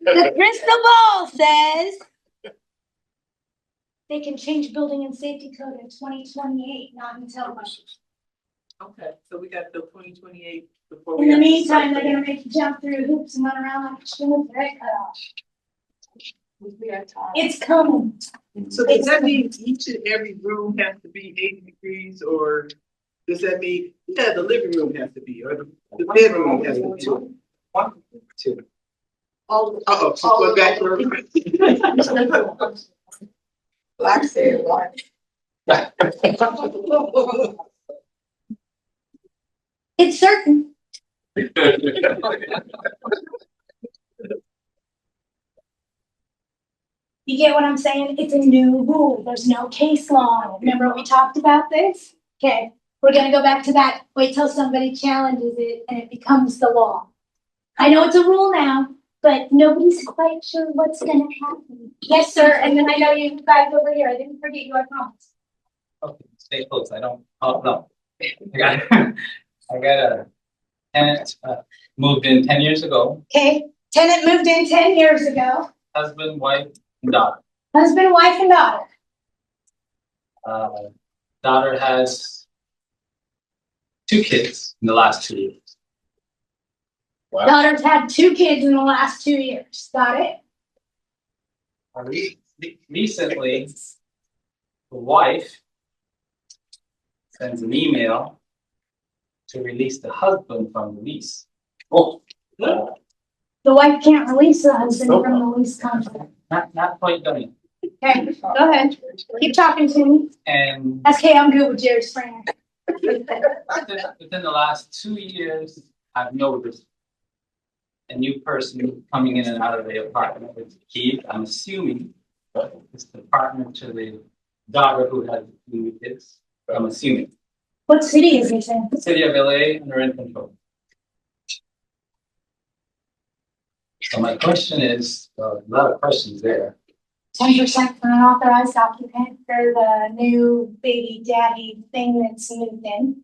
The crystal ball says they can change building and safety code in 2028, not until. Okay, so we got till 2028 before. In the meantime, they're gonna make you jump through hoops and run around like a chicken with their head cut off. It's coming. So does that mean each and every room has to be 80 degrees, or does that mean, yeah, the living room has to be, or the bedroom has to be? 1, 2. Uh-oh, she's going back to her. Black said one. It's certain. You get what I'm saying? It's a new rule. There's no case law. Remember we talked about this? Okay, we're gonna go back to that. Wait till somebody challenges it and it becomes the law. I know it's a rule now, but nobody's quite sure what's gonna happen. Yes, sir, and then I know you guys over here. I didn't forget you, I promise. Okay, stay close. I don't, oh, no. I got a tenant, moved in 10 years ago, Okay, tenant moved in 10 years ago. husband, wife, and daughter. Husband, wife, and daughter. Daughter has 2 kids in the last 2 years. Daughter's had 2 kids in the last 2 years. Got it? Recently, the wife sends an email to release the husband from the lease. Oh. The wife can't release the husband from the lease contract. Not quite done. Okay, go ahead. Keep talking to me. And Okay, I'm good with Jerry Springer. within the last 2 years, I've noticed a new person coming in and out of the apartment with the key. I'm assuming it's the partner to the daughter who has 2 kids. I'm assuming. What city is he in? City of LA under rent control. So my question is, a lot of questions there. 10% for an authorized occupant for the new baby daddy thing that's moved in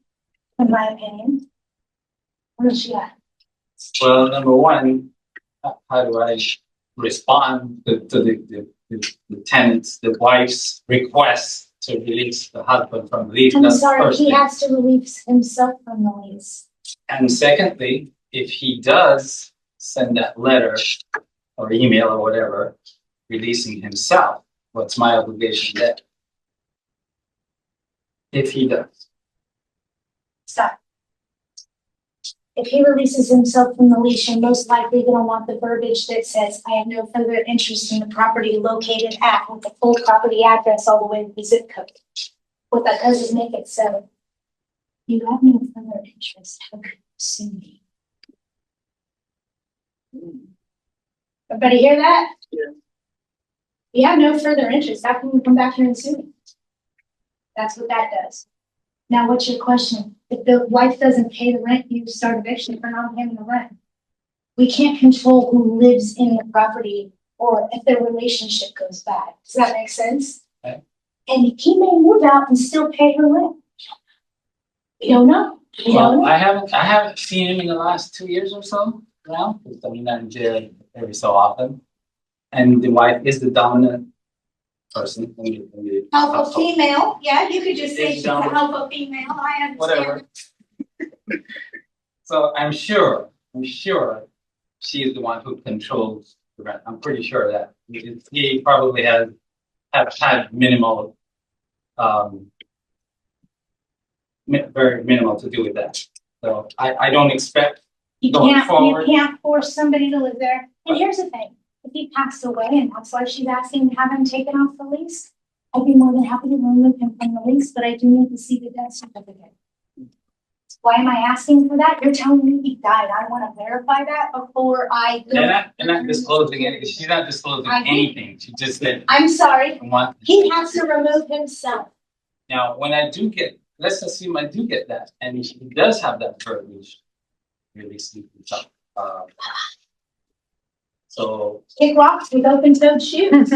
my opinion. Where's she at? Well, number one, how do I respond to the tenants, the wife's request to release the husband from the lease? I'm That's the sorry, first he thing. has to release himself from the lease. And secondly, if he does send that letter or email or whatever, releasing himself, what's my obligation there? If he does. Stop. If he releases himself from the lease, you're most likely gonna want the verbiage that says, I have no further interest in the property located at, with the full property address all the way to the zip code. What that does is make it so you have no further interest, how could you sue me? Everybody hear that? Yeah. You have no further interest, how can you come back here and sue me? That's what that does. Now, what's your question? If the wife doesn't pay the rent, you start eviction for not paying the rent. We can't control who lives in the property or if their relationship goes bad. Does that make sense? Okay. And he may move out and still pay her rent. We don't know. We don't Well, know. I haven't seen him in the last 2 years or so now, because I mean, I'm in jail every so often. And the wife is the dominant person in the Alpha household. female, yeah, you could just say Is she's an dominant. alpha female, I understand. Whatever. So I'm sure she is the one who controls the rent. I'm pretty sure that he probably have had minimal, very minimal to do with that. So I don't expect going forward. You can't force somebody to live there. And here's the thing, if he passed away and that's why she's asking to have him taken off the lease, I'd be more than happy to remove him from the lease, but I do need to see the death certificate. Why am I asking for that? You're telling me he died. I want to verify that before I go. They're not disclosing anything. She's not disclosing anything. She just said, I'm sorry. I want. He has to remove himself. Now, when I do get, let's assume I do get that, and he does have that verbiage releasing himself. So. Kick rocks with open-toed shoes.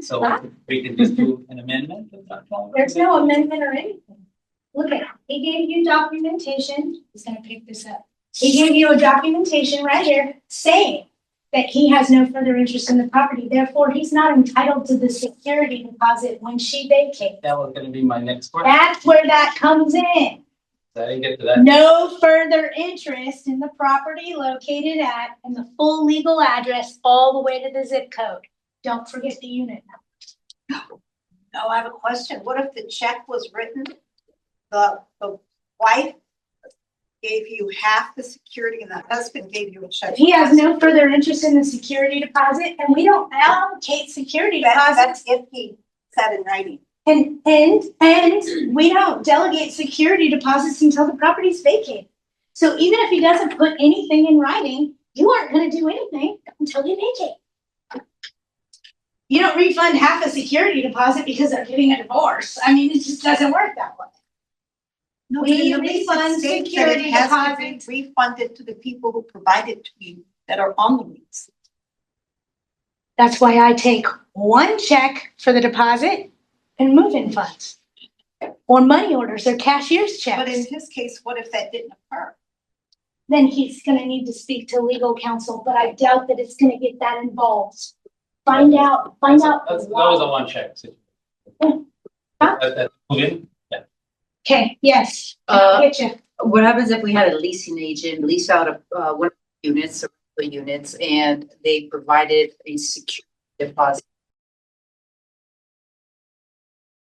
So we can just do an amendment of that law? There's no amendment or anything. Look at it. He gave you documentation. He's gonna pick this up. He gave you a documentation right here saying that he has no further interest in the property. Therefore, he's not entitled to the security deposit when she vacates. That was gonna be my next question. That's where that comes in. I didn't get to that. No further interest in the property located at and the full legal address all the way to the zip code. Don't forget the unit number. No, I have a question. What if the check was written? The wife gave you half the security and the husband gave you a check. If he has no further interest in the security deposit, and we don't allocate security deposits. That's if he said in writing. And we don't delegate security deposits until the property's vacated. So even if he doesn't put anything in writing, you aren't gonna do anything until you vacate. You don't refund half a security deposit because they're getting a divorce. I mean, it just doesn't work that way. No, We in the lease it refund states that security it has to deposits. be refunded to the people who provided to you that are on the lease. That's why I take one check for the deposit and move-in funds. Or money orders or cashier's checks. But in his case, what if that didn't occur? Then he's gonna need to speak to legal counsel, but I doubt that it's gonna get that involved. Find out. That was a one check situation. Huh? That's Okay. Okay, yes. Uh, Get you. What happens if we had a leasing agent lease out one of the units or the units and they provided a security deposit